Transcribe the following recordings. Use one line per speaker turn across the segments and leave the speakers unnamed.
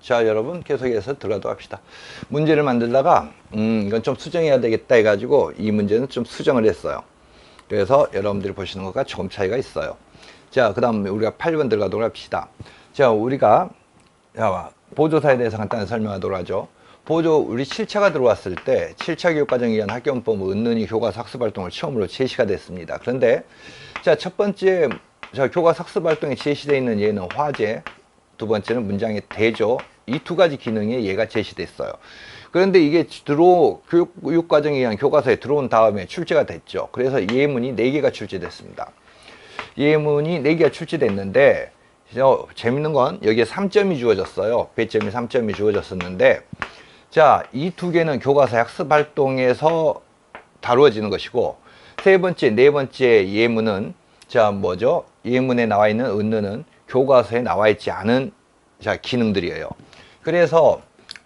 자, 여러분 계속해서 들어가도록 합시다. 문제를 만들다가 이건 좀 수정해야 되겠다 해가지고 이 문제는 좀 수정을 했어요. 그래서 여러분들이 보시는 것과 조금 차이가 있어요. 자, 그 다음 우리가 8번 들어가도록 합시다. 자, 우리가 보조사에 대해서 간단히 설명하도록 하죠. 우리 7차가 들어왔을 때 7차 교육과정에 의한 학교문법 은은히 교과서 학습활동을 처음으로 제시가 됐습니다. 그런데 자, 첫 번째 교과서 학습활동에 제시되어 있는 예는 화제, 두 번째는 문장의 대조, 이 두 가지 기능에 얘가 제시됐어요. 그런데 이게 교육과정에 의한 교과서에 들어온 다음에 출제가 됐죠. 그래서 예문이 4개가 출제됐습니다. 예문이 4개가 출제됐는데 재밌는 건 여기에 3점이 주어졌어요. 배점이 3점이 주어졌었는데, 자, 이 두 개는 교과서 학습 활동에서 다루어지는 것이고, 세 번째, 네 번째 예문은 자, 뭐죠? 예문에 나와 있는 은느는 교과서에 나와 있지 않은 기능들이에요. 그래서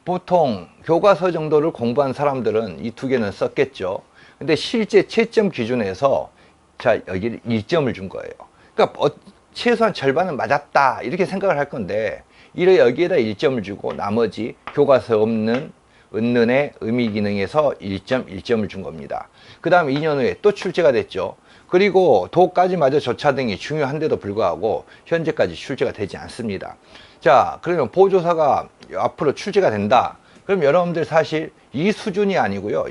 보통 교과서 정도를 공부한 사람들은 이 두 개는 썼겠죠. 근데 실제 채점 기준에서 자, 여기 1점을 준 거예요. 그러니까 최소한 절반은 맞았다 이렇게 생각을 할 건데, 여기에다 1점을 주고 나머지 교과서에 없는 은는의 의미 기능에서 1점을 준 겁니다. 그 다음 2년 후에 또 출제가 됐죠. 그리고 도까지마저 조차 등이 중요한데도 불구하고 현재까지 출제가 되지 않습니다. 자, 그러면 보조사가 앞으로 출제가 된다. 그럼 여러분들 사실 이 수준이 아니고요.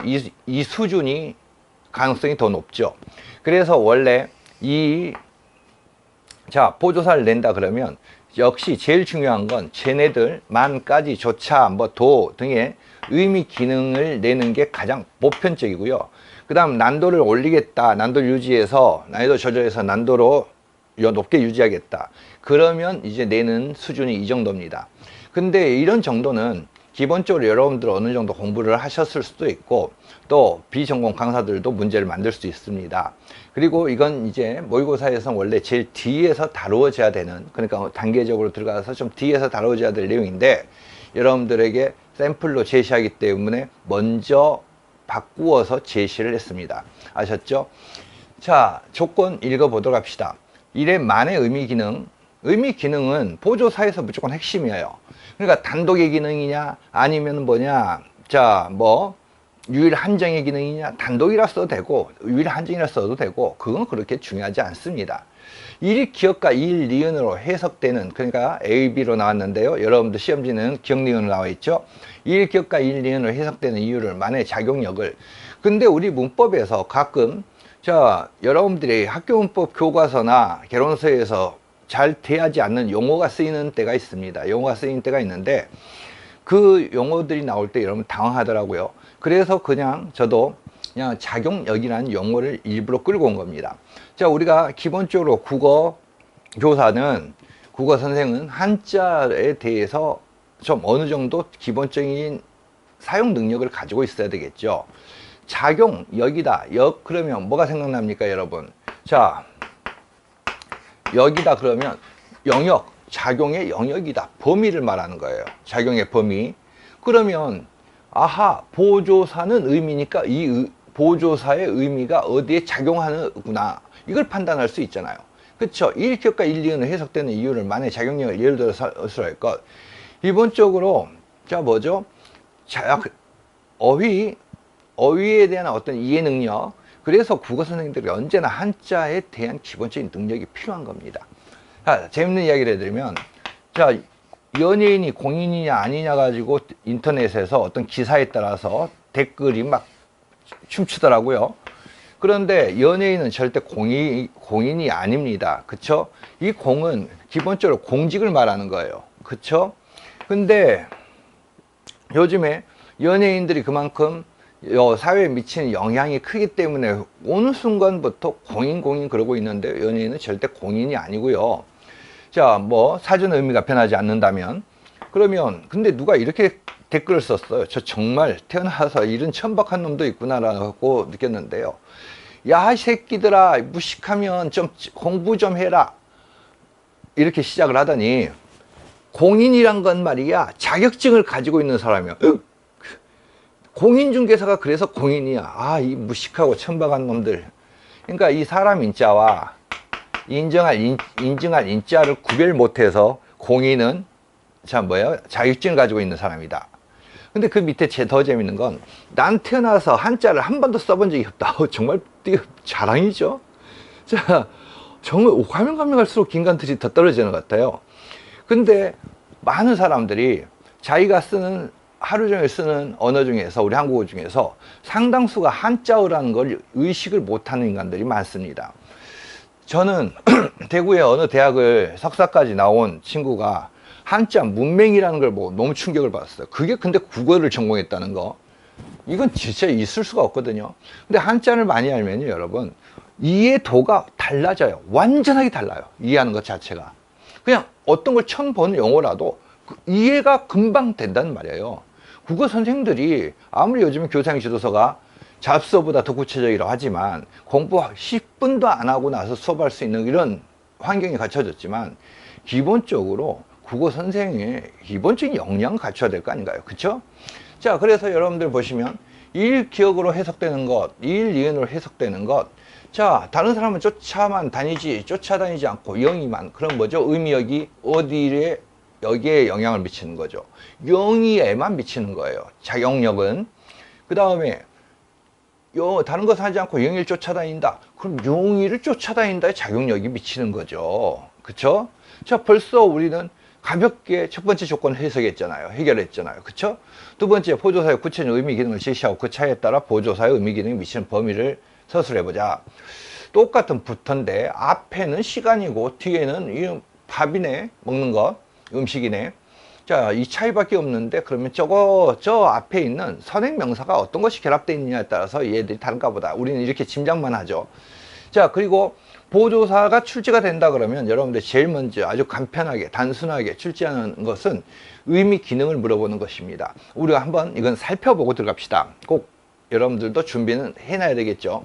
이 수준이 가능성이 더 높죠. 그래서 원래 보조사를 낸다 그러면 역시 제일 중요한 건 쟤네들만까지 조차 도 등의 의미 기능을 내는 게 가장 보편적이고요. 그 다음 난도를 올리겠다. 난도를 유지해서 난이도 조절해서 난도로 높게 유지하겠다. 그러면 이제 내는 수준이 이 정도입니다. 근데 이런 정도는 기본적으로 여러분들 어느 정도 공부를 하셨을 수도 있고, 또 비전공 강사들도 문제를 만들 수 있습니다. 그리고 이건 이제 모의고사에서 원래 제일 뒤에서 다루어져야 되는, 그러니까 단계적으로 들어가서 좀 뒤에서 다루어져야 될 내용인데, 여러분들에게 샘플로 제시하기 때문에 먼저 바꾸어서 제시를 했습니다. 아셨죠? 자, 조건 읽어보도록 합시다. 1의 만의 의미 기능은 보조사에서 무조건 핵심이에요. 그러니까 단독의 기능이냐 아니면 뭐냐, 자, 유일 한정의 기능이냐, 단독이라 써도 되고 유일 한정이라 써도 되고 그건 그렇게 중요하지 않습니다. 1이 기억과 2일 니은으로 해석되는, 그러니까 A, B로 나왔는데요. 여러분들 시험지는 기억 니은으로 나와 있죠. 2일 기억과 2일 니은으로 해석되는 이유를, 만의 작용력을. 근데 우리 문법에서 가끔 여러분들이 학교문법 교과서나 개론서에서 잘 대하지 않는 용어가 쓰이는 때가 있습니다. 용어가 쓰이는 때가 있는데 그 용어들이 나올 때 여러분 당황하더라고요. 그래서 저도 그냥 작용력이라는 용어를 일부러 끌고 온 겁니다. 자, 우리가 기본적으로 국어 선생은 한자에 대해서 좀 어느 정도 기본적인 사용 능력을 가지고 있어야 되겠죠. 작용력이다. 그러면 뭐가 생각납니까, 여러분? 자, 여기다 그러면 영역, 작용의 영역이다. 범위를 말하는 거예요. 작용의 범위. 그러면 보조사는 의미니까 이 보조사의 의미가 어디에 작용하는구나. 이걸 판단할 수 있잖아요. 그쵸? 1기억과 1, 2는 해석되는 이유를 만의 작용력을 예를 들어서 할 것. 기본적으로 뭐죠? 어휘에 대한 어떤 이해 능력. 그래서 국어 선생님들이 언제나 한자에 대한 기본적인 능력이 필요한 겁니다. 자, 재밌는 이야기를 해드리면, 연예인이 공인이냐 아니냐 가지고 인터넷에서 어떤 기사에 따라서 댓글이 막 춤추더라고요. 그런데 연예인은 절대 공인이 아닙니다. 그쵸? 이 공은 기본적으로 공직을 말하는 거예요. 그쵸? 근데 요즘에 연예인들이 그만큼 사회에 미치는 영향이 크기 때문에 어느 순간부터 공인 그러고 있는데, 연예인은 절대 공인이 아니고요. 사전 의미가 변하지 않는다면, 그러면 근데 누가 이렇게 댓글을 썼어요. 저 정말 태어나서 이런 천박한 놈도 있구나라고 느꼈는데요. 야, 이 새끼들아, 무식하면 좀 공부 좀 해라. 이렇게 시작을 하더니, 공인이란 건 말이야, 자격증을 가지고 있는 사람이야. 공인중개사가 그래서 공인이야. 이 무식하고 천박한 놈들. 그러니까 이 사람 인자와 인증할 인자를 구별 못해서 공인은 자, 뭐예요? 자격증을 가지고 있는 사람이다. 근데 그 밑에 더 재밌는 건, 난 태어나서 한자를 한 번도 써본 적이 없다. 정말 자랑이죠. 자, 정말 가면 가면 갈수록 긴간틀이 더 떨어지는 것 같아요. 근데 많은 사람들이 자기가 쓰는, 하루 종일 쓰는 언어 중에서, 우리 한국어 중에서 상당수가 한자어라는 걸 의식을 못하는 인간들이 많습니다. 저는 대구의 어느 대학을 석사까지 나온 친구가 한자 문맹이라는 걸 보고 너무 충격을 받았어요. 그게 근데 국어를 전공했다는 거, 이건 진짜 있을 수가 없거든요. 근데 한자를 많이 알면요, 여러분, 이해도가 달라져요. 완전하게 달라요. 이해하는 것 자체가. 그냥 어떤 걸 처음 보는 용어라도 이해가 금방 된다는 말이에요. 국어 선생님들이 아무리 요즘 교사형 지도서가 잡서보다 더 구체적이라고 하지만 공부 10분도 안 하고 나서 수업할 수 있는 이런 환경이 갖춰졌지만, 기본적으로 국어 선생의 기본적인 역량을 갖춰야 될 거 아닌가요? 그쵸? 자, 그래서 여러분들 보시면 일기억으로 해석되는 것, 일이은으로 해석되는 것, 자, 다른 사람은 쫓아다니지 않고 영이만, 그럼 뭐죠? 의미역이 어디에, 여기에 영향을 미치는 거죠. 영이에만 미치는 거예요. 자격력은. 그 다음에 다른 것을 하지 않고 영이를 쫓아다닌다. 그럼 용의를 쫓아다닌다에 자격력이 미치는 거죠. 그쵸? 자, 벌써 우리는 가볍게 첫 번째 조건을 해석했잖아요. 해결했잖아요. 그쵸? 두 번째, 보조사의 구체적 의미 기능을 제시하고 그 차이에 따라 보조사의 의미 기능이 미치는 범위를 서술해보자. 똑같은 부터인데 앞에는 시간이고 뒤에는 이 밥이네, 먹는 것, 음식이네. 자, 이 차이밖에 없는데, 그러면 저 앞에 있는 선행명사가 어떤 것이 결합되어 있느냐에 따라서 얘들이 다른가 보다. 우리는 이렇게 짐작만 하죠. 자, 그리고 보조사가 출제가 된다 그러면 여러분들 제일 먼저 아주 간편하게 단순하게 출제하는 것은 의미 기능을 물어보는 것입니다. 우리가 한번 이건 살펴보고 들어갑시다. 꼭 여러분들도 준비는 해놔야 되겠죠.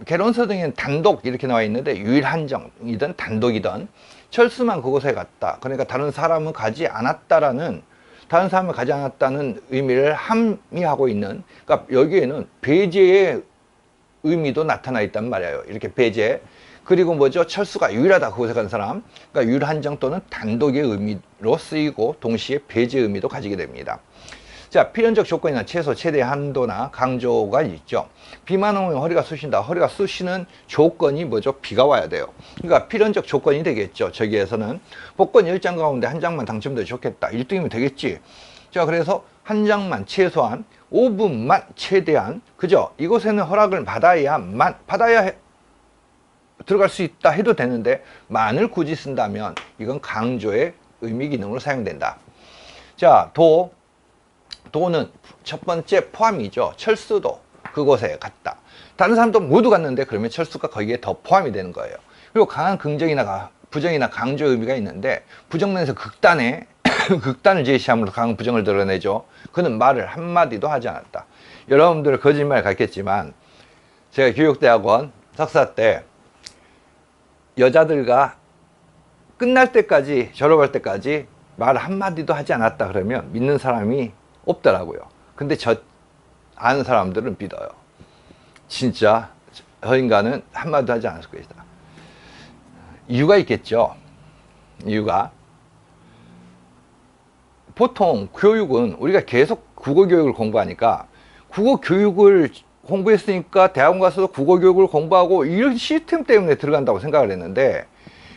개론서 등에는 단독 이렇게 나와 있는데, 유일한정이든 단독이든 철수만 그곳에 갔다, 그러니까 다른 사람은 가지 않았다는 의미를 함의하고 있는, 그러니까 여기에는 배제의 의미도 나타나 있단 말이에요. 이렇게 배제. 그리고 뭐죠? 철수가 유일하다, 그곳에 간 사람. 그러니까 유일한정 또는 단독의 의미로 쓰이고 동시에 배제 의미도 가지게 됩니다. 자, 필연적 조건이나 최소, 최대 한도나 강조가 있죠. 비만 오면 허리가 쑤신다. 허리가 쑤시는 조건이 뭐죠? 비가 와야 돼요. 그러니까 필연적 조건이 되겠죠. 저기에서는 복권 10장 가운데 한 장만 당첨돼도 좋겠다. 1등이면 되겠지. 자, 그래서 한 장만, 최소한 5분만, 최대한, 그죠? 이곳에는 허락을 받아야 들어갈 수 있다 해도 되는데, 만을 굳이 쓴다면 이건 강조의 의미 기능으로 사용된다. 자, 도는 첫 번째 포함이죠. 철수도 그곳에 갔다. 다른 사람도 모두 갔는데 그러면 철수가 거기에 더 포함이 되는 거예요. 그리고 강한 긍정이나 부정이나 강조 의미가 있는데, 부정면에서 극단을 제시함으로 강한 부정을 드러내죠. 그는 말을 한마디도 하지 않았다. 여러분들 거짓말 같겠지만 제가 교육대학원 석사 때 여자들과 끝날 때까지, 졸업할 때까지 말 한마디도 하지 않았다 그러면 믿는 사람이 없더라고요. 근데 아는 사람들은 믿어요. 진짜 저 인간은 한마디도 하지 않았을 것이다. 이유가 있겠죠. 이유가, 보통 교육은 우리가 계속 국어 교육을 공부하니까, 국어 교육을 공부했으니까 대학원 가서도 국어 교육을 공부하고 이런 시스템 때문에 들어간다고 생각을 했는데,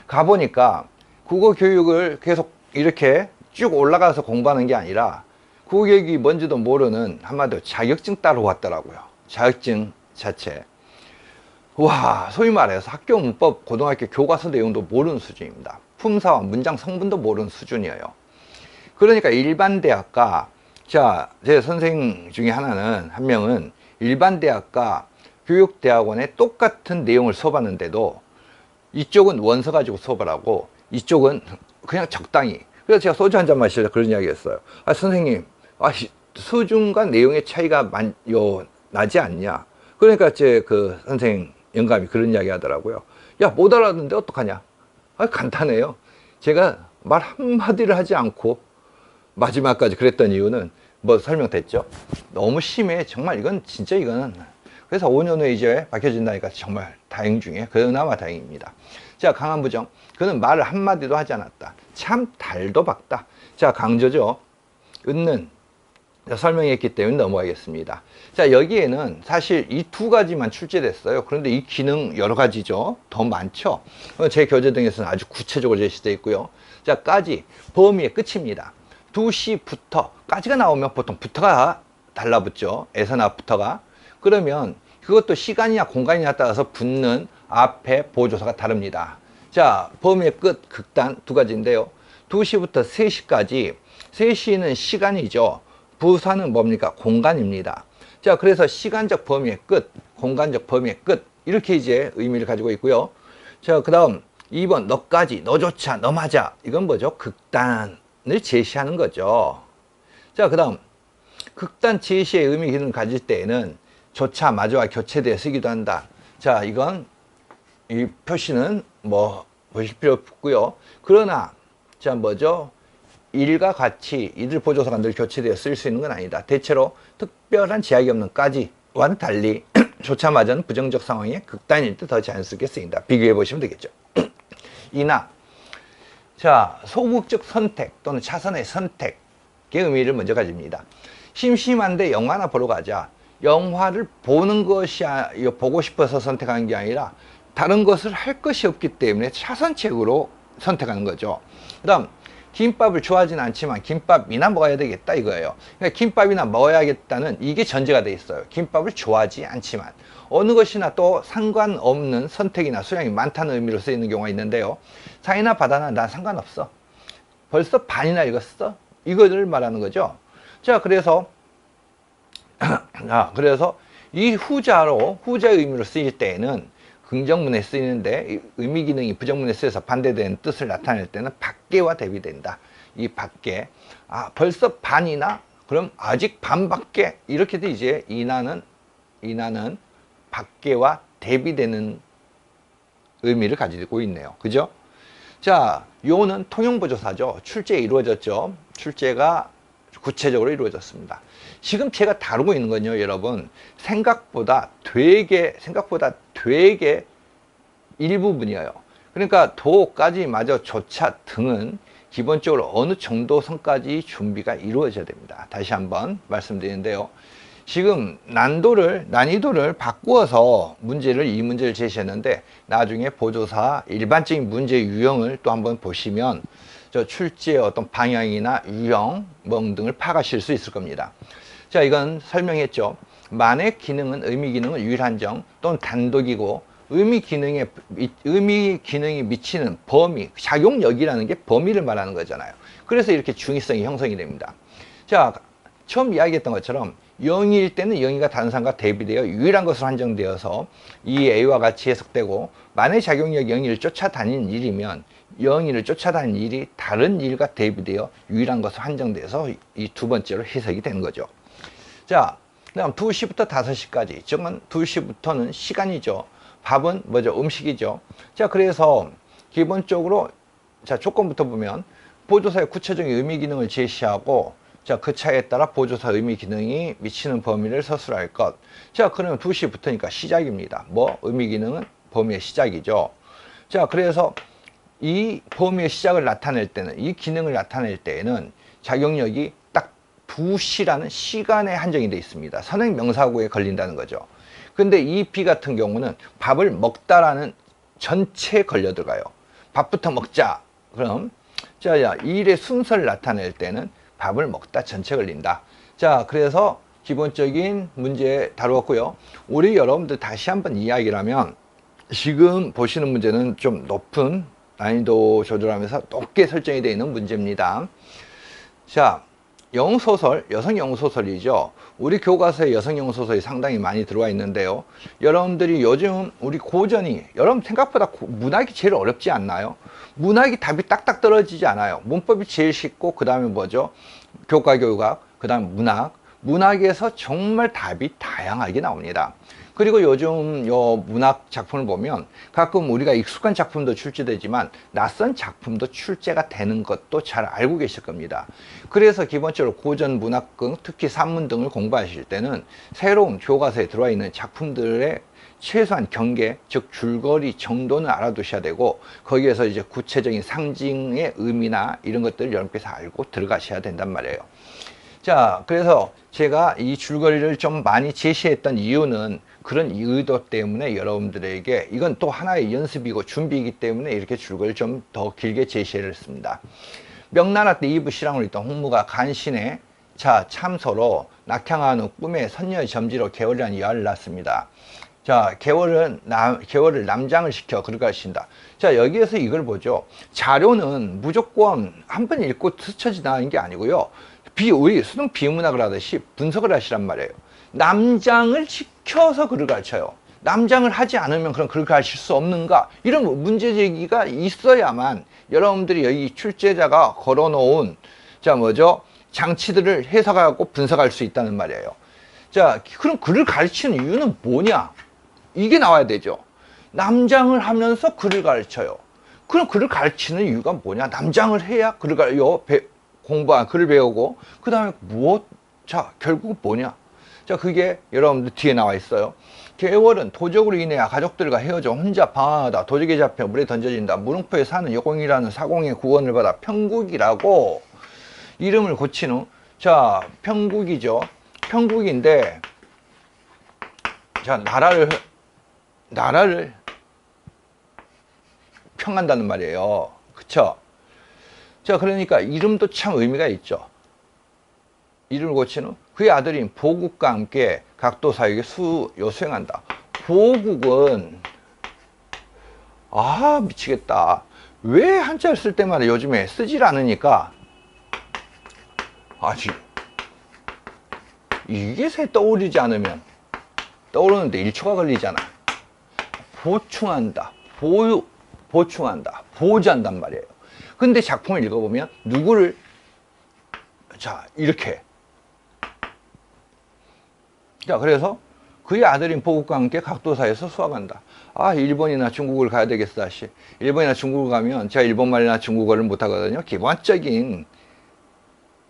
가보니까 국어 교육을 계속 이렇게 쭉 올라가서 공부하는 게 아니라 국어 교육이 뭔지도 모르는, 한마디로 자격증 따러 왔더라고요. 자격증 자체. 와, 소위 말해서 학교 문법, 고등학교 교과서 내용도 모르는 수준입니다. 품사와 문장 성분도 모르는 수준이에요. 그러니까 일반 대학과, 자, 제 선생 중에 한 명은 일반 대학과 교육대학원에 똑같은 내용을 수업하는데도 이쪽은 원서 가지고 수업을 하고 이쪽은 그냥 적당히. 그래서 제가 소주 한 잔 마시자 그런 이야기 했어요. 아, 선생님, 수준과 내용의 차이가 나지 않냐. 그러니까 그 선생 영감이 그런 이야기 하더라고요. 야, 못 알아듣는데 어떡하냐. 간단해요. 제가 말 한마디를 하지 않고 마지막까지 그랬던 이유는 뭐 설명됐죠. 너무 심해. 정말 이건 진짜, 이거는 그래서 5년 후에 이제 밝혀진다니까 정말 다행 중에 그나마 다행입니다. 자, 강한 부정. 그는 말을 한마디도 하지 않았다. 참 달도 박다. 자, 강조죠. 은는 설명했기 때문에 넘어가겠습니다. 자, 여기에는 사실 이 두 가지만 출제됐어요. 그런데 이 기능 여러 가지죠. 더 많죠. 제 교재 등에서는 아주 구체적으로 제시되어 있고요. 자, 까지 범위의 끝입니다. 2시부터 까지가 나오면 보통 부터가 달라붙죠. 에서나 부터가. 그러면 그것도 시간이냐 공간이냐 따라서 붙는 앞에 보조사가 다릅니다. 자, 범위의 끝, 극단 두 가지인데요. 2시부터 3시까지 3시는 시간이죠. 부사는 뭡니까? 공간입니다. 자, 그래서 시간적 범위의 끝, 공간적 범위의 끝 이렇게 이제 의미를 가지고 있고요. 자, 그 다음 2번 너까지, 너조차, 너마저 이건 뭐죠? 극단을 제시하는 거죠. 자, 그 다음 극단 제시의 의미 기능을 가질 때에는 조차, 마저와 교체되어 쓰기도 한다. 자, 이건 이 표시는 뭐 보실 필요 없고요. 그러나 자, 뭐죠? 일과 같이 이들 보조사가 늘 교체되어 쓸 수 있는 건 아니다. 대체로 특별한 제약이 없는 까지와는 달리 조차마저는 부정적 상황에 극단일 때 더 자연스럽게 쓰인다. 비교해 보시면 되겠죠. 이나 자, 소극적 선택 또는 차선의 선택의 의미를 먼저 가집니다. 심심한데 영화나 보러 가자. 영화를 보는 것이 보고 싶어서 선택하는 게 아니라 다른 것을 할 것이 없기 때문에 차선책으로 선택하는 거죠. 그 다음 김밥을 좋아하지는 않지만 김밥이나 먹어야 되겠다 이거예요. 그러니까 김밥이나 먹어야겠다는 이게 전제가 돼 있어요. 김밥을 좋아하지 않지만 어느 것이나 또 상관없는 선택이나 수량이 많다는 의미로 쓰이는 경우가 있는데요. 산이나 바다나 난 상관없어. 벌써 반이나 읽었어? 이거를 말하는 거죠. 자, 그래서 이 후자의 의미로 쓰일 때에는 긍정문에 쓰이는데 의미 기능이 부정문에 쓰여서 반대되는 뜻을 나타낼 때는 밖에와 대비된다. 이 밖에 벌써 반이나 그럼 아직 반밖에 이렇게도 이제 이나는 밖에와 대비되는 의미를 가지고 있네요. 그죠? 자, 요는 통용보조사죠. 출제 이루어졌죠. 출제가 구체적으로 이루어졌습니다. 지금 제가 다루고 있는 건요, 여러분, 생각보다 되게 일부분이에요. 그러니까 도까지 마저 조차 등은 기본적으로 어느 정도 선까지 준비가 이루어져야 됩니다. 다시 한번 말씀드리는데요. 지금 난이도를 바꾸어서 이 문제를 제시했는데 나중에 보조사 일반적인 문제 유형을 또 한번 보시면 저 출제의 어떤 방향이나 유형 등을 파악하실 수 있을 겁니다. 자, 이건 설명했죠. 만의 기능은 의미 기능은 유일한정 또는 단독이고 의미 기능이 미치는 범위, 작용력이라는 게 범위를 말하는 거잖아요. 그래서 이렇게 중의성이 형성이 됩니다. 자, 처음 이야기했던 것처럼 영의일 때는 영의가 다른 사람과 대비되어 유일한 것으로 한정되어서 이 A와 같이 해석되고 만의 작용력 영의를 쫓아다니는 일이면 영의를 쫓아다니는 일이 다른 일과 대비되어 유일한 것으로 한정돼서 이 두 번째로 해석이 되는 거죠. 자, 그다음 2시부터 5시까지. 즉은 2시부터는 시간이죠. 밥은 뭐죠? 음식이죠. 자, 그래서 기본적으로 자, 조건부터 보면 보조사의 구체적인 의미 기능을 제시하고 자, 그 차에 따라 보조사 의미 기능이 미치는 범위를 서술할 것. 자, 그러면 2시부터니까 시작입니다. 의미 기능은 범위의 시작이죠. 자, 그래서 이 범위의 시작을 나타낼 때는, 이 기능을 나타낼 때에는 작용력이 딱 2시라는 시간에 한정이 되어 있습니다. 선행 명사구에 걸린다는 거죠. 근데 이 B 같은 경우는 밥을 먹다라는 전체에 걸려 들어가요. 밥부터 먹자. 그럼 자, 이 일의 순서를 나타낼 때는 밥을 먹다 전체 걸린다. 자, 그래서 기본적인 문제 다루었고요. 우리 여러분들 다시 한번 이야기를 하면 지금 보시는 문제는 좀 높은 난이도 조절하면서 높게 설정이 되어 있는 문제입니다. 자, 영소설, 여성 영소설이죠. 우리 교과서에 여성 영소설이 상당히 많이 들어와 있는데요. 여러분들이 요즘 우리 고전이 여러분 생각보다 문학이 제일 어렵지 않나요? 문학이 답이 딱딱 떨어지지 않아요. 문법이 제일 쉽고 그 다음에 뭐죠? 교과 교육학, 그 다음 문학에서 정말 답이 다양하게 나옵니다. 그리고 요즘 요 문학 작품을 보면 가끔 우리가 익숙한 작품도 출제되지만 낯선 작품도 출제가 되는 것도 잘 알고 계실 겁니다. 그래서 기본적으로 고전 문학극, 특히 산문 등을 공부하실 때는 새로운 교과서에 들어와 있는 작품들의 최소한 경계, 즉 줄거리 정도는 알아두셔야 되고, 거기에서 이제 구체적인 상징의 의미나 이런 것들을 여러분께서 알고 들어가셔야 된단 말이에요. 자, 그래서 제가 이 줄거리를 좀 많이 제시했던 이유는 그런 의도 때문에 여러분들에게 이건 또 하나의 연습이고 준비이기 때문에 이렇게 줄거리를 좀 더 길게 제시를 했습니다. 명나라 때 이부 실황으로 있던 홍무가 간신에 참소로 낙향하는 꿈에 선녀의 점지로 개월이라는 여아를 낳습니다. 자, 개월을 남장을 시켜 그렇게 하신다. 자, 여기에서 이걸 보죠. 자료는 무조건 한 번 읽고 스쳐 지나가는 게 아니고요. 우리 수능 비문학을 하듯이 분석을 하시란 말이에요. 남장을 시켜서 글을 가르쳐요. 남장을 하지 않으면 그럼 글을 가르칠 수 없는가? 이런 문제 제기가 있어야만 여러분들이 여기 출제자가 걸어놓은 장치들을 해석하고 분석할 수 있다는 말이에요. 자, 그럼 글을 가르치는 이유는 뭐냐? 이게 나와야 되죠. 남장을 하면서 글을 가르쳐요. 그럼 글을 가르치는 이유가 뭐냐? 남장을 해야 글을 공부한 글을 배우고, 그 다음에 결국은 뭐냐? 자, 그게 여러분들 뒤에 나와 있어요. 개월은 도적으로 인해 가족들과 헤어져 혼자 방황하다 도적에 잡혀 물에 던져진다. 무릉포에 사는 여공이라는 사공의 구원을 받아 평국이라고 이름을 고치는, 자, 평국이죠. 평국인데, 자, 나라를 평한다는 말이에요. 그쵸? 자, 그러니까 이름도 참 의미가 있죠. 이름을 고치는 그의 아들인 보국과 함께 각도사에게 수행한다. 보국은 미치겠다. 왜 한자를 쓸 때마다 요즘에 쓰질 않으니까 이게 새 떠오르지 않으면 떠오르는데 1초가 걸리잖아. 보충한다. 보충한다. 보호한단 말이에요. 근데 작품을 읽어보면 누구를 이렇게, 자, 그래서 그의 아들인 보국과 함께 각도사에서 수학한다. 일본이나 중국을 가야 되겠어. 일본이나 중국을 가면 제가 일본말이나 중국어를 못하거든요. 기본적인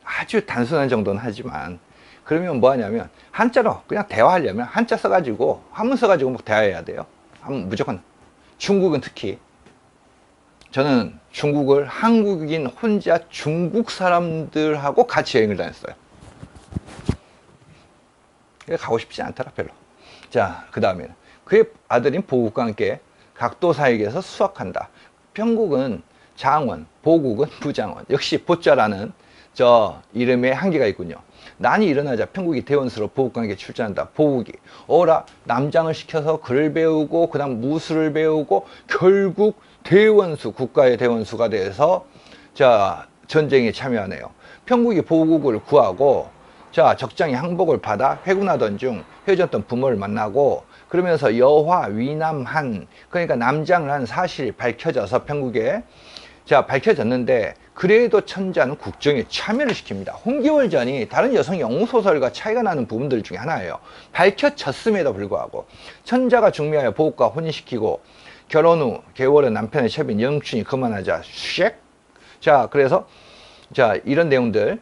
아주 단순한 정도는 하지만, 그러면 뭐 하냐면 한자로 그냥 대화하려면 한자 써가지고 한문 써가지고 막 대화해야 돼요. 무조건. 중국은 특히 저는 중국을 한국인 혼자 중국 사람들하고 같이 여행을 다녔어요. 가고 싶지 않더라 별로. 자, 그 다음에는 그의 아들인 보국과 함께 각도사에게서 수학한다. 평국은 장원, 보국은 부장원. 역시 보자라는 이름에 한계가 있군요. 난이 일어나자 평국이 대원수로 보국과 함께 출전한다. 보국이 남장을 시켜서 글을 배우고 그 다음 무술을 배우고 결국 대원수, 국가의 대원수가 돼서 전쟁에 참여하네요. 평국이 보국을 구하고 적장히 항복을 받아 회군하던 중 헤어졌던 부모를 만나고, 그러면서 여화 위남한, 그러니까 남장을 한 사실이 밝혀져서 평국에 밝혀졌는데, 그래도 천자는 국정에 참여를 시킵니다. 홍기월전이 다른 여성 영웅소설과 차이가 나는 부분들 중에 하나예요. 밝혀졌음에도 불구하고 천자가 중매하여 보국과 혼인시키고, 결혼 후 개월은 남편의 채빈 영춘이 그만하자 쉑. 그래서 이런 내용들이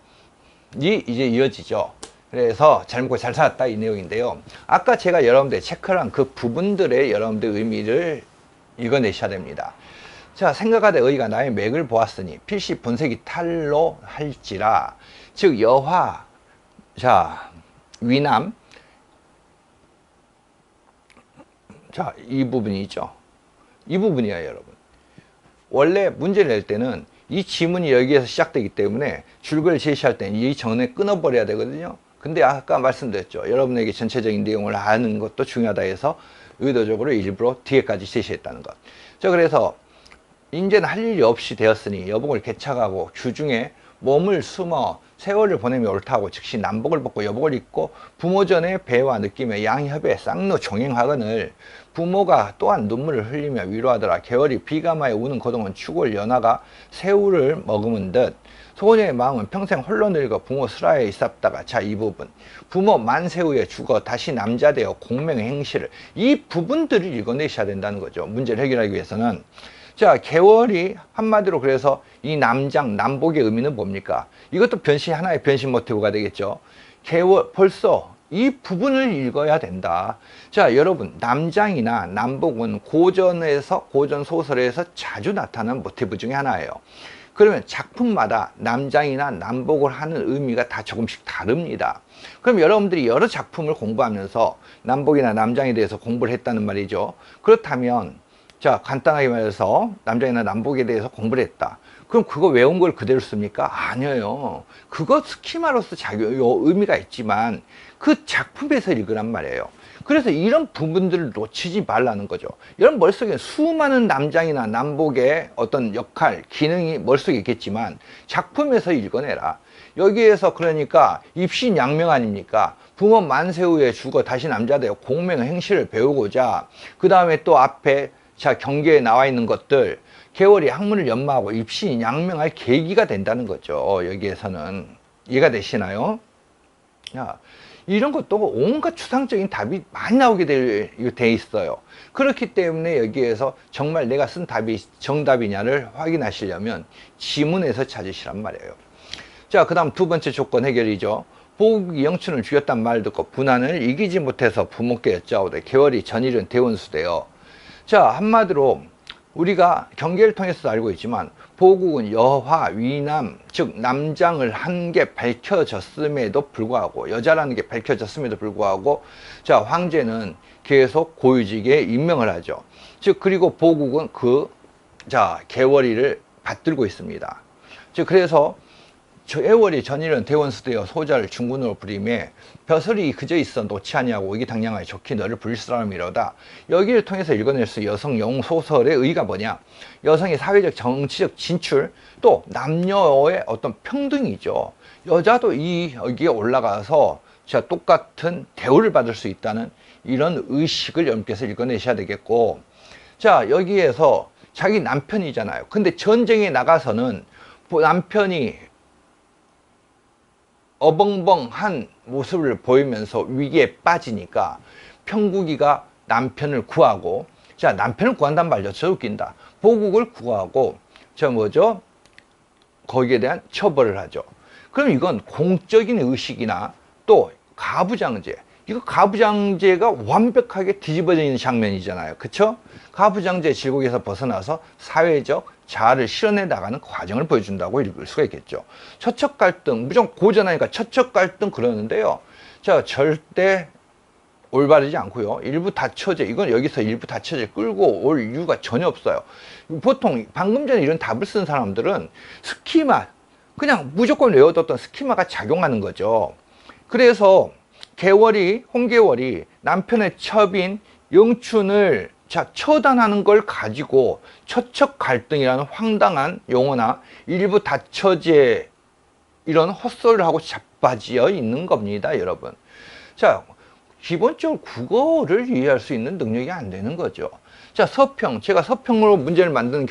이제 이어지죠. 그래서 잘 먹고 잘 살았다 이 내용인데요. 아까 제가 여러분들 체크한 그 부분들의 여러분들 의미를 읽어내셔야 됩니다. 생각하되 의가 나의 맥을 보았으니 필시 본색이 탈로 할지라. 즉 여화, 위남, 이 부분이 있죠. 이 부분이에요, 여러분. 원래 문제를 낼 때는 이 지문이 여기에서 시작되기 때문에 줄거리를 제시할 때는 이 전에 끊어버려야 되거든요. 근데 아까 말씀드렸죠. 여러분에게 전체적인 내용을 아는 것도 중요하다 해서 의도적으로 일부러 뒤에까지 제시했다는 것. 그래서 이제는 할 일이 없이 되었으니 여복을 개착하고 주중에 몸을 숨어 세월을 보내며 옳다고 즉시 남복을 벗고 여복을 입고 부모전에 배와 느끼며 양협에 쌍로 종행하거늘. 부모가 또한 눈물을 흘리며 위로하더라. 개월이 비가 마에 우는 고동은 추골 연하가 새우를 머금은 듯 소녀의 마음은 평생 홀로 늙어 부모 슬하에 있었다가, 자, 이 부분, 부모 만세후에 죽어 다시 남자 되어 공명의 행실을, 이 부분들을 읽어내셔야 된다는 거죠. 문제를 해결하기 위해서는. 자, 개월이 한마디로 그래서 이 남장, 남복의 의미는 뭡니까? 이것도 하나의 변신 모티브가 되겠죠. 개월, 벌써 이 부분을 읽어야 된다. 자, 여러분, 남장이나 남복은 고전 소설에서 자주 나타나는 모티브 중에 하나예요. 그러면 작품마다 남장이나 남복을 하는 의미가 다 조금씩 다릅니다. 그럼 여러분들이 여러 작품을 공부하면서 남복이나 남장에 대해서 공부를 했다는 말이죠. 그렇다면, 자, 간단하게 말해서 남장이나 남복에 대해서 공부를 했다. 그럼 그거 외운 걸 그대로 씁니까? 아니에요. 그거 스키마로서 의미가 있지만 그 작품에서 읽으란 말이에요. 그래서 이런 부분들을 놓치지 말라는 거죠. 여러분 머릿속에 수많은 남장이나 남복의 어떤 역할, 기능이 머릿속에 있겠지만 작품에서 읽어내라. 여기에서 그러니까 입신양명 아닙니까? 부모 만세 후에 죽어 다시 남자 되어 공명의 행실을 배우고자, 그 다음에 또 앞에 자 경계에 나와 있는 것들, 개월이 학문을 연마하고 입신양명할 계기가 된다는 거죠. 여기에서는 이해가 되시나요? 야, 이런 것도 온갖 추상적인 답이 많이 나오게 돼 있어요. 그렇기 때문에 여기에서 정말 내가 쓴 답이 정답이냐를 확인하시려면 지문에서 찾으시란 말이에요. 자, 그 다음 두 번째 조건 해결이죠. 보국이 영춘을 죽였단 말 듣고 분한을 이기지 못해서 부모께 여짜오되 개월이 전일은 대원수되어. 자, 한마디로 우리가 경계를 통해서도 알고 있지만 보국은 여화, 위남, 즉 남장을 한 게 밝혀졌음에도 불구하고, 여자라는 게 밝혀졌음에도 불구하고, 자, 황제는 계속 고유직에 임명을 하죠. 즉 그리고 보국은 개월이를 받들고 있습니다. 즉 그래서 개월이 전일은 대원수되어 소자를 중군으로 부림에 벼슬이 그저 있어 놓지 아니하고 의기당냥하여 좋게 너를 부릴 사람이로다. 여기를 통해서 읽어낼 수 여성 영웅 소설의 의의가 뭐냐? 여성의 사회적 정치적 진출, 또 남녀의 어떤 평등이죠. 여자도 여기에 올라가서 자 똑같은 대우를 받을 수 있다는 이런 의식을 여러분께서 읽어내셔야 되겠고, 자 여기에서 자기 남편이잖아요. 근데 전쟁에 나가서는 남편이 어벙벙한 모습을 보이면서 위기에 빠지니까 평국이가 남편을 구하고, 자 남편을 구한단 말이죠. 저 웃긴다. 보국을 구하고 거기에 대한 처벌을 하죠. 그럼 이건 공적인 의식이나 또 가부장제, 이거 가부장제가 완벽하게 뒤집어져 있는 장면이잖아요. 그쵸? 가부장제 질곡에서 벗어나서 사회적 자아를 실현해 나가는 과정을 보여준다고 읽을 수가 있겠죠. 처척 갈등, 무조건 고전하니까 처척 갈등 그러는데요. 자, 절대 올바르지 않고요. 일부 다처제, 이건 여기서 일부 다처제 끌고 올 이유가 전혀 없어요. 보통 방금 전에 이런 답을 쓴 사람들은 스키마, 그냥 무조건 외워뒀던 스키마가 작용하는 거죠. 그래서 홍계월이 남편의 첩인 영춘을 처단하는 걸 가지고 처척 갈등이라는 황당한 용어나 일부 다처제 이런 헛소리를 하고 자빠지어 있는 겁니다, 여러분. 자, 기본적으로 국어를 이해할 수 있는 능력이 안 되는 거죠. 자, 서평. 제가 서평으로 문제를 만드는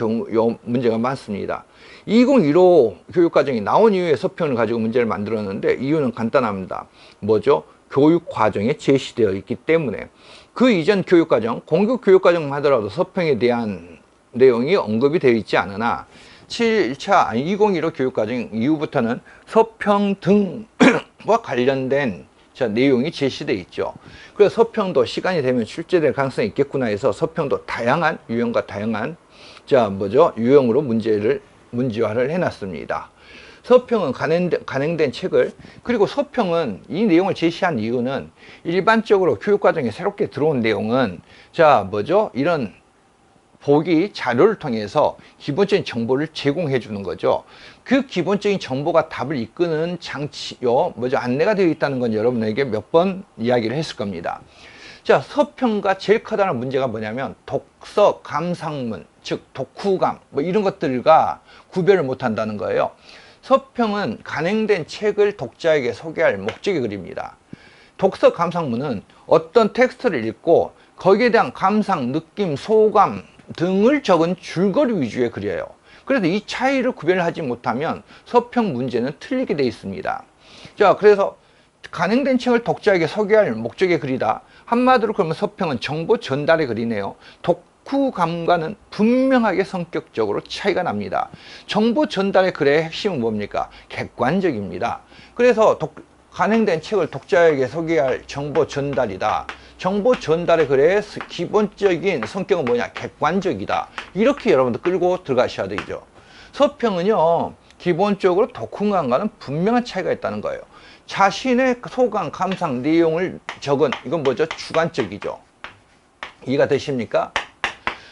문제가 많습니다. 2015 교육과정이 나온 이후에 서평을 가지고 문제를 만들었는데 이유는 간단합니다. 뭐죠? 교육과정에 제시되어 있기 때문에. 그 이전 교육과정, 공교 교육과정 하더라도 서평에 대한 내용이 언급이 되어 있지 않으나 2015 교육과정 이후부터는 서평 등과 관련된 내용이 제시되어 있죠. 그래서 서평도 시간이 되면 출제될 가능성이 있겠구나 해서 서평도 다양한 유형과 다양한 유형으로 문제화를 해놨습니다. 서평은 간행된 책을, 그리고 서평은 이 내용을 제시한 이유는 일반적으로 교육과정에 새롭게 들어온 내용은 이런 보기 자료를 통해서 기본적인 정보를 제공해 주는 거죠. 그 기본적인 정보가 답을 이끄는 안내가 되어 있다는 건 여러분에게 몇 번 이야기를 했을 겁니다. 자, 서평과 제일 커다란 문제가 뭐냐면 독서 감상문, 즉 독후감 이런 것들과 구별을 못 한다는 거예요. 서평은 간행된 책을 독자에게 소개할 목적의 글입니다. 독서 감상문은 어떤 텍스트를 읽고 거기에 대한 감상, 느낌, 소감 등을 적은 줄거리 위주의 글이에요. 그래서 이 차이를 구별하지 못하면 서평 문제는 틀리게 되어 있습니다. 자, 그래서 간행된 책을 독자에게 소개할 목적의 글이다. 한마디로 그러면 서평은 정보 전달의 글이네요. 독후감과는 분명하게 성격적으로 차이가 납니다. 정보 전달의 글의 핵심은 뭡니까? 객관적입니다. 그래서 간행된 책을 독자에게 소개할 정보 전달이다. 정보 전달의 글의 기본적인 성격은 뭐냐? 객관적이다. 이렇게 여러분들 끌고 들어가셔야 되죠. 서평은요, 기본적으로 독후감과는 분명한 차이가 있다는 거예요. 자신의 소감, 감상, 내용을 적은, 이건 뭐죠? 주관적이죠. 이해가 되십니까?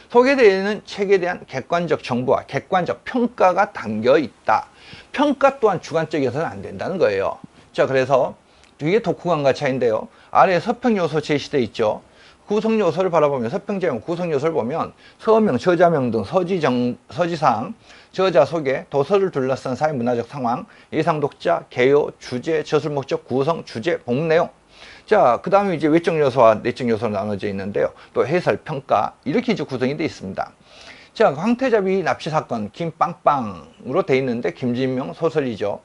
소개되는 책에 대한 객관적 정보와 객관적 평가가 담겨 있다. 평가 또한 주관적이어서는 안 된다는 거예요. 자, 그래서 이게 독후감과 차이인데요. 아래에 서평 요소 제시되어 있죠. 구성 요소를 바라보면 서평 제목 구성 요소를 보면 서명, 저자명 등 서지사항, 저자 소개, 도서를 둘러싼 사회 문화적 상황, 예상 독자, 개요, 주제, 저술 목적, 구성, 주제, 본 내용. 자, 그 다음에 이제 외적 요소와 내적 요소로 나눠져 있는데요. 또 해설, 평가 이렇게 이제 구성이 되어 있습니다. 자, 황태자비 납치 사건 김빵빵으로 되어 있는데 김진명 소설이죠.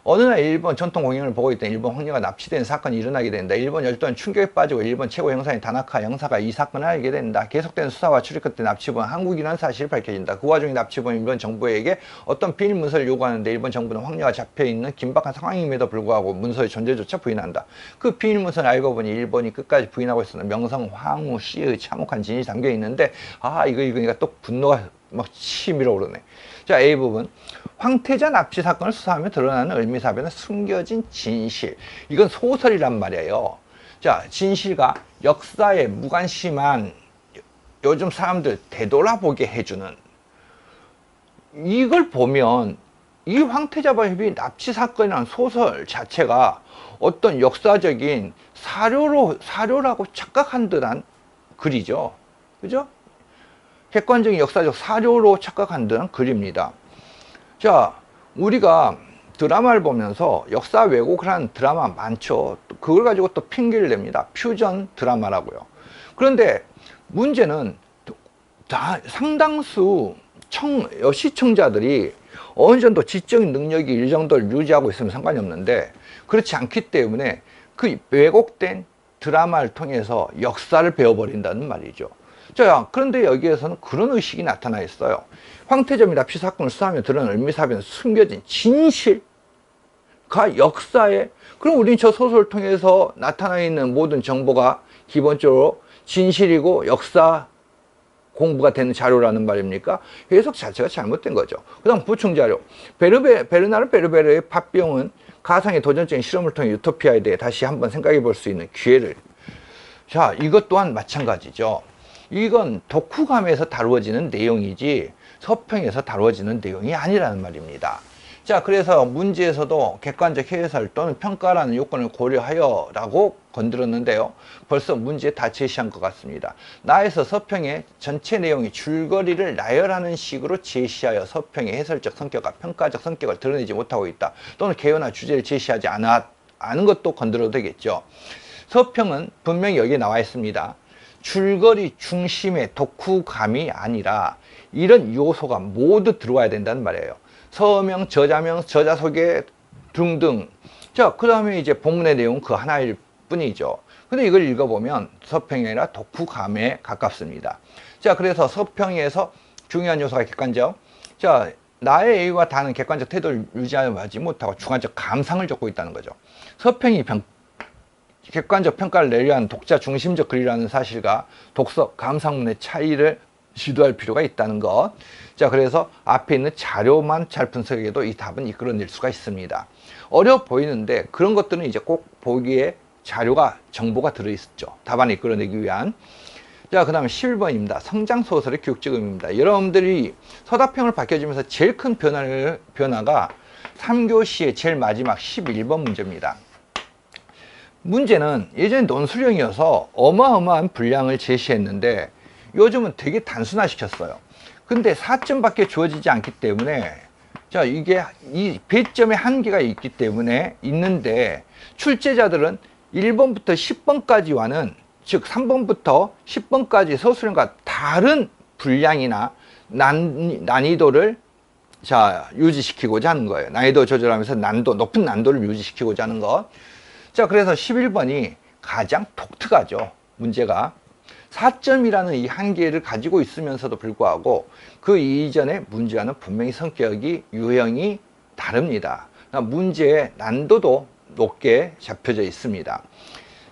어느 날 일본 전통 공연을 보고 있던 일본 황녀가 납치된 사건이 일어나게 된다. 일본 열도는 충격에 빠지고 일본 최고 형사인 다나카 형사가 이 사건을 알게 된다. 계속된 수사와 추리 끝에 납치범은 한국이라는 사실이 밝혀진다. 그 와중에 납치범은 일본 정부에게 어떤 비밀 문서를 요구하는데 일본 정부는 황녀가 잡혀있는 긴박한 상황임에도 불구하고 문서의 존재조차 부인한다. 그 비밀 문서를 알고 보니 일본이 끝까지 부인하고 있었는 명성 황후 씨의 참혹한 진실이 담겨 있는데 이거 또 분노가 막 치밀어 오르네. 자, A부분. 황태자 납치 사건을 수사하며 드러나는 을미사변의 숨겨진 진실. 이건 소설이란 말이에요. 자, 진실과 역사에 무관심한 요즘 사람들 되돌아보게 해주는, 이걸 보면 이 황태자비 납치 사건이라는 소설 자체가 어떤 역사적인 사료라고 착각한 듯한 글이죠. 그죠? 객관적인 역사적 사료로 착각한 듯한 글입니다. 자, 우리가 드라마를 보면서 역사 왜곡을 하는 드라마 많죠. 그걸 가지고 또 핑계를 냅니다. 퓨전 드라마라고요. 그런데 문제는 상당수 시청자들이 어느 정도 지적인 능력이 일 정도를 유지하고 있으면 상관이 없는데, 그렇지 않기 때문에 그 왜곡된 드라마를 통해서 역사를 배워버린다는 말이죠. 자, 그런데 여기에서는 그런 의식이 나타나 있어요. 황태자비 납치 사건을 수사하며 드러난 을미사변 숨겨진 진실과 역사에, 그럼 우리는 저 소설을 통해서 나타나 있는 모든 정보가 기본적으로 진실이고 역사 공부가 되는 자료라는 말입니까? 해석 자체가 잘못된 거죠. 그 다음 부충 자료. 베르나르 베르베르의 팥병은 가상의 도전적인 실험을 통해 유토피아에 대해 다시 한번 생각해 볼 수 있는 기회를. 자, 이것 또한 마찬가지죠. 이건 독후감에서 다루어지는 내용이지 서평에서 다루어지는 내용이 아니라는 말입니다. 자, 그래서 문제에서도 객관적 해설 또는 평가라는 요건을 고려하여 라고 건드렸는데요. 벌써 문제에 다 제시한 것 같습니다. 나에서 서평의 전체 내용이 줄거리를 나열하는 식으로 제시하여 서평의 해설적 성격과 평가적 성격을 드러내지 못하고 있다. 또는 개요나 주제를 제시하지 않은 것도 건드려도 되겠죠. 서평은 분명히 여기에 나와 있습니다. 줄거리 중심의 독후감이 아니라 이런 요소가 모두 들어와야 된다는 말이에요. 서명, 저자명, 저자 소개 등등. 자, 그 다음에 이제 본문의 내용 그 하나일 뿐이죠. 근데 이걸 읽어보면 서평이 아니라 독후감에 가깝습니다. 자, 그래서 서평에서 중요한 요소가 객관적. 자, 나의 A와 다는 객관적 태도를 유지하지 못하고 주관적 감상을 적고 있다는 거죠. 서평이 객관적 평가를 내려 하는 독자 중심적 글이라는 사실과 독서, 감상문의 차이를 시도할 필요가 있다는 것. 자, 그래서 앞에 있는 자료만 잘 분석해도 이 답은 이끌어낼 수가 있습니다. 어려워 보이는데 그런 것들은 이제 꼭 보기에 자료가, 정보가 들어있죠. 답안을 이끌어내기 위한. 자, 그 다음에 11번입니다. 성장소설의 교육적 의미입니다. 여러분들이 서답형을 밝혀주면서 제일 큰 변화가 3교시의 제일 마지막 11번 문제입니다. 문제는 예전에 논술형이어서 어마어마한 분량을 제시했는데 요즘은 되게 단순화시켰어요. 근데 4점밖에 주어지지 않기 때문에, 자, 이게 이 배점의 한계가 있는데 출제자들은 1번부터 10번까지와는 즉 3번부터 10번까지 서술형과 다른 분량이나 난이도를 자 유지시키고자 하는 거예요. 난이도 조절하면서 높은 난도를 유지시키고자 하는 것. 자, 그래서 11번이 가장 독특하죠. 문제가 4점이라는 이 한계를 가지고 있으면서도 불구하고 그 이전의 문제와는 분명히 성격이 유형이 다릅니다. 문제의 난도도 높게 잡혀져 있습니다.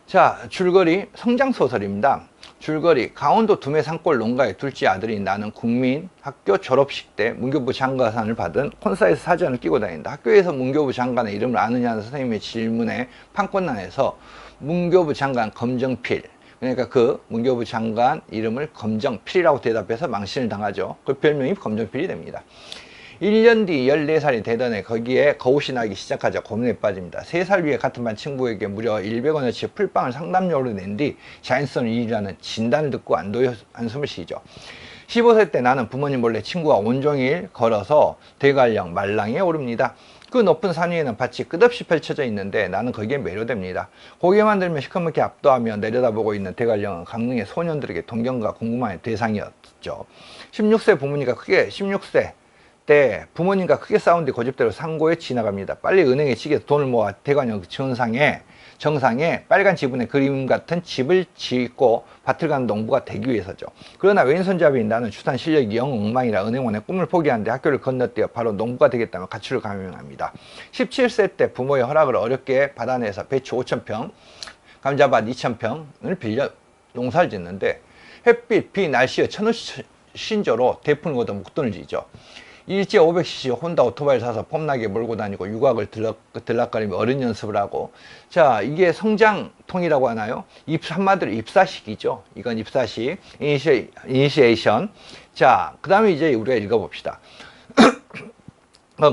자, 줄거리 성장소설입니다. 줄거리 강원도 두메 산골 농가의 둘째 아들이 나는 국민 학교 졸업식 때 문교부 장관상을 받은 콘사에서 사진을 끼고 다닌다. 학교에서 문교부 장관의 이름을 아느냐는 선생님의 질문에 판권란에서 문교부 장관 검정필, 그러니까 그 문교부 장관 이름을 검정필이라고 대답해서 망신을 당하죠. 그 별명이 검정필이 됩니다. 1년 뒤 14살이 되던 해 거기에 거웃이 나기 시작하자 고민에 빠집니다. 3살 위에 같은 반 친구에게 무려 100원어치 풀빵을 상담료로 낸 뒤 자연성 1위라는 진단을 듣고 안도의 한숨을 쉬죠. 15세 때 나는 부모님 몰래 친구와 온종일 걸어서 대관령 말랑에 오릅니다. 그 높은 산 위에는 밭이 끝없이 펼쳐져 있는데 나는 거기에 매료됩니다. 고개만 들면 시커멓게 압도하며 내려다보고 있는 대관령은 강릉의 소년들에게 동경과 궁금함의 대상이었죠. 16세 때 부모님과 크게 싸운 뒤 고집대로 상고에 지나갑니다. 빨리 은행에 지게서 돈을 모아 대관령 정상에 빨간 지붕의 그림 같은 집을 짓고 밭을 가는 농부가 되기 위해서죠. 그러나 왼손잡이인 나는 추산 실력이 영 엉망이라 은행원의 꿈을 포기하는데 학교를 건너뛰어 바로 농부가 되겠다며 가출을 감행합니다. 17세 때 부모의 허락을 어렵게 받아내서 배추 5,000평, 감자밭 2,000평을 빌려 농사를 짓는데 햇빛, 비, 날씨의 천우신조로 대풍을 거둬 목돈을 지죠. 일제 500cc 혼다 오토바이를 사서 폼나게 몰고 다니고 유곽을 들락거리며 어른 연습을 하고, 자, 이게 성장통이라고 하나요? 한마디로 입사식이죠. 이건 입사식, 이니시에이션. 자, 그 다음에 이제 우리가 읽어봅시다.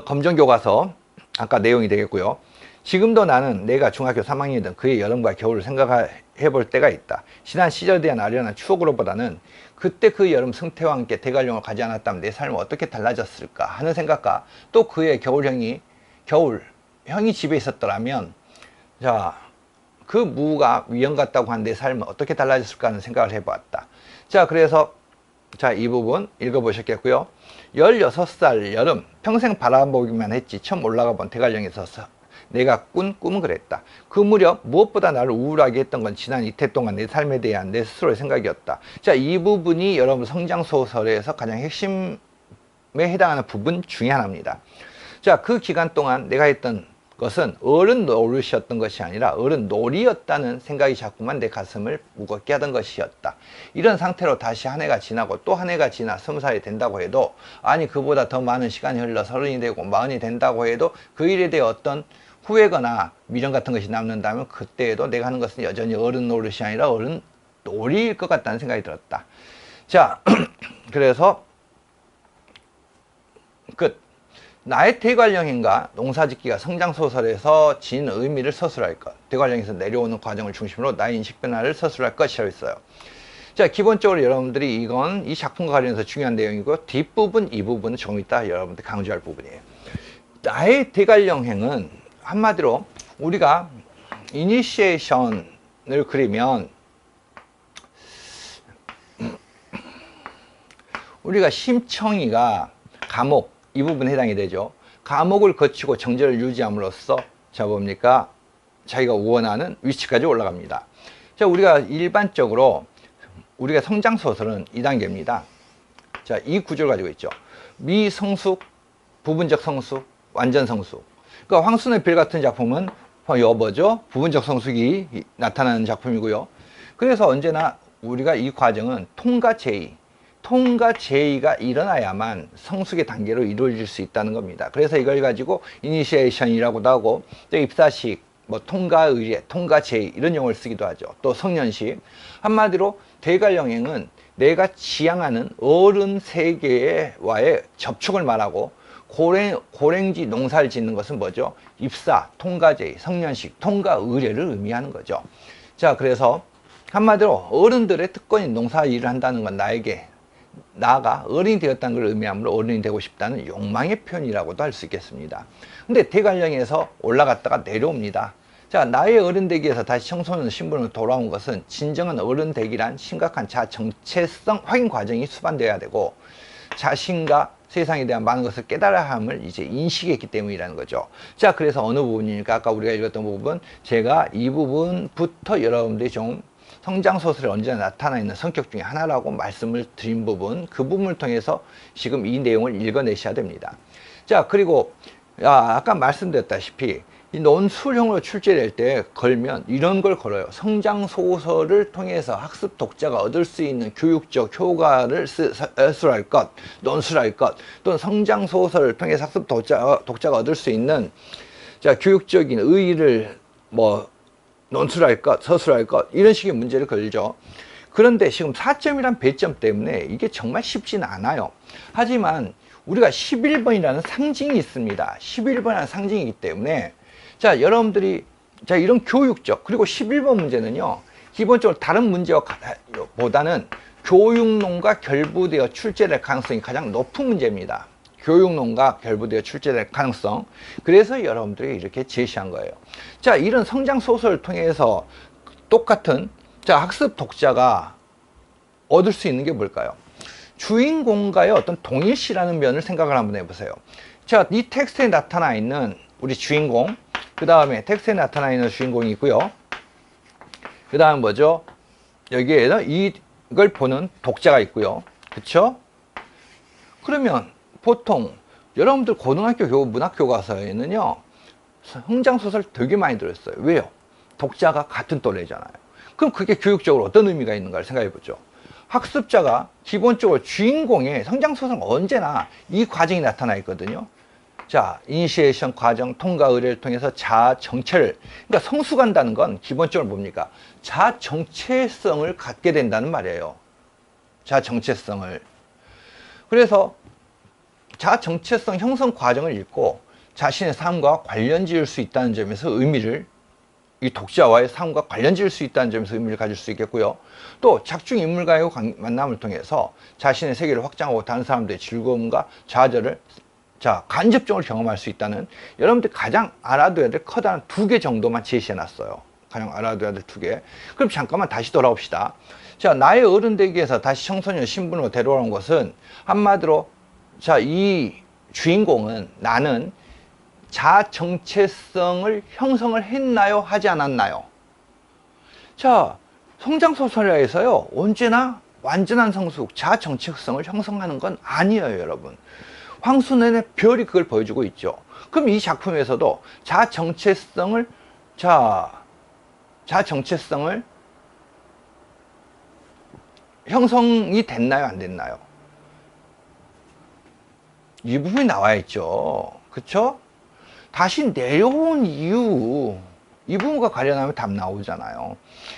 검정교과서 아까 내용이 되겠고요. 지금도 나는 내가 중학교 3학년이던 그의 여름과 겨울을 생각해 볼 때가 있다. 지난 시절에 대한 아련한 추억으로보다는 그때 그 여름 승태와 함께 대관령을 가지 않았다면 내 삶은 어떻게 달라졌을까 하는 생각과 또 그의 형이 집에 있었더라면, 자, 그 무가 위험 같다고 한 내 삶은 어떻게 달라졌을까 하는 생각을 해보았다. 자, 그래서 자, 이 부분 읽어보셨겠고요. 16살 여름 평생 바라보기만 했지 처음 올라가 본 대관령에서 내가 꾼 꿈은 그랬다. 그 무렵 무엇보다 나를 우울하게 했던 건 지난 이태 동안 내 삶에 대한 내 스스로의 생각이었다. 자, 이 부분이 여러분 성장소설에서 가장 핵심에 해당하는 부분 중에 하나입니다. 자, 그 기간 동안 내가 했던 것은 어른 노릇이었던 것이 아니라 어른 놀이였다는 생각이 자꾸만 내 가슴을 무겁게 하던 것이었다. 이런 상태로 다시 한 해가 지나고 또 한 해가 지나 20살이 된다고 해도, 아니 그보다 더 많은 시간이 흘러 30이 되고 40이 된다고 해도 그 일에 대해 어떤 후회거나 미련 같은 것이 남는다면 그때에도 내가 하는 것은 여전히 어른 노릇이 아니라 어른 놀이일 것 같다는 생각이 들었다. 자, 그래서 끝. 나의 대관령인가 농사짓기가 성장소설에서 지닌 의미를 서술할 것, 대관령에서 내려오는 과정을 중심으로 나의 인식 변화를 서술할 것이라고 했어요. 자, 기본적으로 여러분들이 이건 이 작품과 관련해서 중요한 내용이고, 뒷부분, 이 부분은 조금 이따 여러분들 강조할 부분이에요. 나의 대관령행은 한마디로 우리가 이니시에이션을 그리면 우리가 심청이가 감옥, 이 부분에 해당이 되죠. 감옥을 거치고 정절을 유지함으로써 자 뭡니까? 자기가 원하는 위치까지 올라갑니다. 자, 우리가 일반적으로 우리가 성장소설은 2단계입니다. 자, 이 구조를 가지고 있죠. 미성숙, 부분적 성숙, 완전 성숙. 그러니까 황순의 빌 같은 작품은 뭐죠? 부분적 성숙이 나타나는 작품이고요. 그래서 언제나 우리가 이 과정은 통과 제의가 일어나야만 성숙의 단계로 이루어질 수 있다는 겁니다. 그래서 이걸 가지고 이니시에이션이라고도 하고, 또 입사식, 뭐 통과 의례, 통과 제의 이런 용어를 쓰기도 하죠. 또 성년식. 한마디로 대관령행은 내가 지향하는 어른 세계와의 접촉을 말하고, 고랭지 농사를 짓는 것은 뭐죠? 입사, 통과제의, 성년식, 통과 의례를 의미하는 거죠. 자, 그래서 한마디로 어른들의 특권인 농사 일을 한다는 건 나아가 어른이 되었다는 걸 의미하므로 어른이 되고 싶다는 욕망의 표현이라고도 할 수 있겠습니다. 근데 대관령에서 올라갔다가 내려옵니다. 자, 나의 어른 되기에서 다시 청소년 신분으로 돌아온 것은 진정한 어른 되기란 심각한 자정체성 확인 과정이 수반되어야 되고 자신과 세상에 대한 많은 것을 깨달아야 함을 이제 인식했기 때문이라는 거죠. 자, 그래서 어느 부분이니까 아까 우리가 읽었던 부분, 제가 이 부분부터 여러분들이 좀 성장소설에 언제나 나타나 있는 성격 중에 하나라고 말씀을 드린 부분, 그 부분을 통해서 지금 이 내용을 읽어내셔야 됩니다. 자, 그리고 아까 말씀드렸다시피 이 논술형으로 출제될 때 걸면 이런 걸 걸어요. 성장소설을 통해서 학습 독자가 얻을 수 있는 교육적 효과를 수술할 것, 논술할 것, 또는 성장소설을 통해서 학습 독자가 얻을 수 있는 자, 교육적인 의의를 논술할 것, 서술할 것, 이런 식의 문제를 걸죠. 그런데 지금 4점이란 배점 때문에 이게 정말 쉽지는 않아요. 하지만 우리가 11번이라는 상징이 있습니다. 11번이라는 상징이기 때문에 자, 여러분들이 자, 이런 교육적, 그리고 11번 문제는요, 기본적으로 다른 문제와 보다는 교육론과 결부되어 출제될 가능성이 가장 높은 문제입니다. 교육론과 결부되어 출제될 가능성. 그래서 여러분들이 이렇게 제시한 거예요. 자, 이런 성장 소설을 통해서 똑같은 자, 학습 독자가 얻을 수 있는 게 뭘까요? 주인공과의 어떤 동일시라는 면을 생각을 한번 해보세요. 자, 이 텍스트에 나타나 있는 우리 주인공, 그 다음에 텍스트에 나타나 있는 주인공이 있고요. 그 다음 뭐죠? 여기에는 이걸 보는 독자가 있고요. 그쵸? 그러면 보통 여러분들 고등학교 문학 교과서에는요, 성장소설 되게 많이 들었어요. 왜요? 독자가 같은 또래잖아요. 그럼 그게 교육적으로 어떤 의미가 있는가를 생각해 보죠. 학습자가 기본적으로 주인공의 성장소설은 언제나 이 과정이 나타나 있거든요. 자, 이니시에이션 과정, 통과 의뢰를 통해서 자아 정체를, 그러니까 성숙한다는 건 기본적으로 뭡니까? 자아 정체성을 갖게 된다는 말이에요. 자아 정체성을. 그래서 자아 정체성 형성 과정을 읽고 자신의 삶과 관련 지을 수 있다는 점에서 의미를, 이 독자와의 삶과 관련 지을 수 있다는 점에서 의미를 가질 수 있겠고요. 또 작중 인물과의 만남을 통해서 자신의 세계를 확장하고 다른 사람들의 즐거움과 좌절을 간접적으로 경험할 수 있다는, 여러분들 가장 알아둬야 될 커다란 2개 정도만 제시해 놨어요. 가장 알아둬야 될 2개. 그럼 잠깐만 다시 돌아옵시다. 자, 나의 어른 되기에서 다시 청소년 신분으로 데려온 것은 한마디로, 자, 이 주인공은 나는 자아 정체성을 형성을 했나요? 하지 않았나요? 자, 성장소설에서요, 언제나 완전한 성숙, 자아 정체성을 형성하는 건 아니에요, 여러분. 황순의 별이 그걸 보여주고 있죠. 그럼 이 작품에서도 자아 정체성을 형성이 됐나요? 안 됐나요? 이 부분이 나와 있죠. 그쵸? 다시 내려온 이유, 이 부분과 관련하면 답 나오잖아요.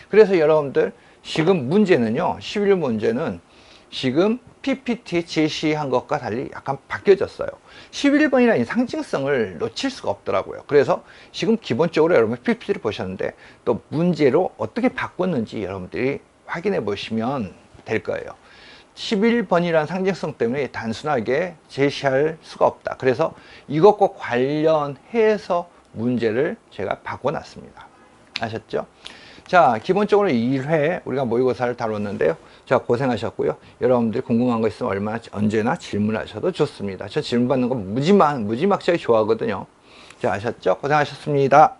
그래서 여러분들 지금 문제는요, 11문제는 지금 PPT에 제시한 것과 달리 약간 바뀌어졌어요. 11번이라는 상징성을 놓칠 수가 없더라고요. 그래서 지금 기본적으로 여러분 PPT를 보셨는데 또 문제로 어떻게 바꿨는지 여러분들이 확인해 보시면 될 거예요. 11번이라는 상징성 때문에 단순하게 제시할 수가 없다. 그래서 이것과 관련해서 문제를 제가 바꿔놨습니다. 아셨죠? 자, 기본적으로 1회 우리가 모의고사를 다뤘는데요. 자, 고생하셨고요. 여러분들이 궁금한 거 있으면 언제나 질문하셔도 좋습니다. 저 질문 받는 거 무지막지하게 좋아하거든요. 자, 아셨죠? 고생하셨습니다.